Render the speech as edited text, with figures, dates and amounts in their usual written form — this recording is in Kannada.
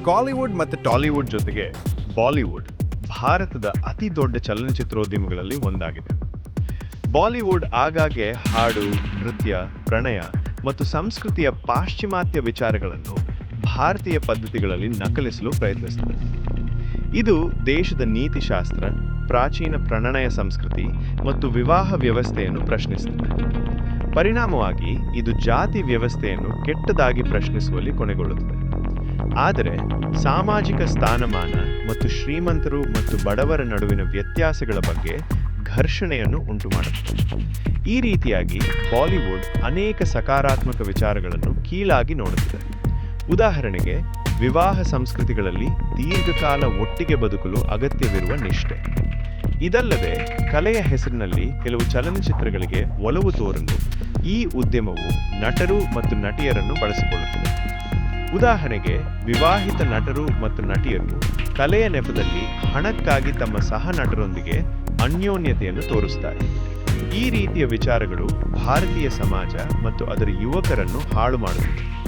ಕಾಲಿವುಡ್ ಮತ್ತು ಟಾಲಿವುಡ್ ಜೊತೆಗೆ ಬಾಲಿವುಡ್ ಭಾರತದ ಅತಿ ದೊಡ್ಡ ಚಲನಚಿತ್ರೋದ್ಯಮಗಳಲ್ಲಿ ಒಂದಾಗಿದೆ. ಬಾಲಿವುಡ್ ಆಗಾಗ್ಗೆ ಹಾಡು, ನೃತ್ಯ, ಪ್ರಣಯ ಮತ್ತು ಸಂಸ್ಕೃತಿಯ ಪಾಶ್ಚಿಮಾತ್ಯ ವಿಚಾರಗಳನ್ನು ಭಾರತೀಯ ಪದ್ಧತಿಗಳಲ್ಲಿ ನಕಲಿಸಲು ಪ್ರಯತ್ನಿಸುತ್ತದೆ. ಇದು ದೇಶದ ನೀತಿಶಾಸ್ತ್ರ, ಪ್ರಾಚೀನ ಪ್ರಣಯ ಸಂಸ್ಕೃತಿ ಮತ್ತು ವಿವಾಹ ವ್ಯವಸ್ಥೆಯನ್ನು ಪ್ರಶ್ನಿಸುತ್ತದೆ. ಪರಿಣಾಮವಾಗಿ ಇದು ಜಾತಿ ವ್ಯವಸ್ಥೆಯನ್ನು ಕೆಟ್ಟದಾಗಿ ಪ್ರಶ್ನಿಸುವಲ್ಲಿ ಕೊನೆಗೊಳ್ಳುತ್ತದೆ. ಆದರೆ ಸಾಮಾಜಿಕ ಸ್ಥಾನಮಾನ ಮತ್ತು ಶ್ರೀಮಂತರು ಮತ್ತು ಬಡವರ ನಡುವಿನ ವ್ಯತ್ಯಾಸಗಳ ಬಗ್ಗೆ ಘರ್ಷಣೆಯನ್ನು ಉಂಟುಮಾಡುತ್ತದೆ. ಈ ರೀತಿಯಾಗಿ ಬಾಲಿವುಡ್ ಅನೇಕ ಸಕಾರಾತ್ಮಕ ವಿಚಾರಗಳನ್ನು ಕೀಳಾಗಿ ನೋಡುತ್ತದೆ. ಉದಾಹರಣೆಗೆ, ವಿವಾಹ ಸಂಸ್ಕೃತಿಗಳಲ್ಲಿ ದೀರ್ಘಕಾಲ ಒಟ್ಟಿಗೆ ಬದುಕಲು ಅಗತ್ಯವಿರುವ ನಿಷ್ಠೆ. ಇದಲ್ಲದೆ ಕಲೆಯ ಹೆಸರಿನಲ್ಲಿ ಕೆಲವು ಚಲನಚಿತ್ರಗಳಿಗೆ ಒಲವು ತೋರಲು ಈ ಉದ್ಯಮವು ನಟರು ಮತ್ತು ನಟಿಯರನ್ನು ಬಳಸಿಕೊಳ್ಳುತ್ತದೆ. ಉದಾಹರಣೆಗೆ, ವಿವಾಹಿತ ನಟರು ಮತ್ತು ನಟಿಯರು ಕಲೆಯ ನೆಪದಲ್ಲಿ ಹಣಕ್ಕಾಗಿ ತಮ್ಮ ಸಹ ನಟರೊಂದಿಗೆ ಅನ್ಯೋನ್ಯತೆಯನ್ನು ತೋರಿಸುತ್ತಾರೆ. ಈ ರೀತಿಯ ವಿಚಾರಗಳು ಭಾರತೀಯ ಸಮಾಜ ಮತ್ತು ಅದರ ಯುವಕರನ್ನು ಹಾಳು ಮಾಡುತ್ತವೆ.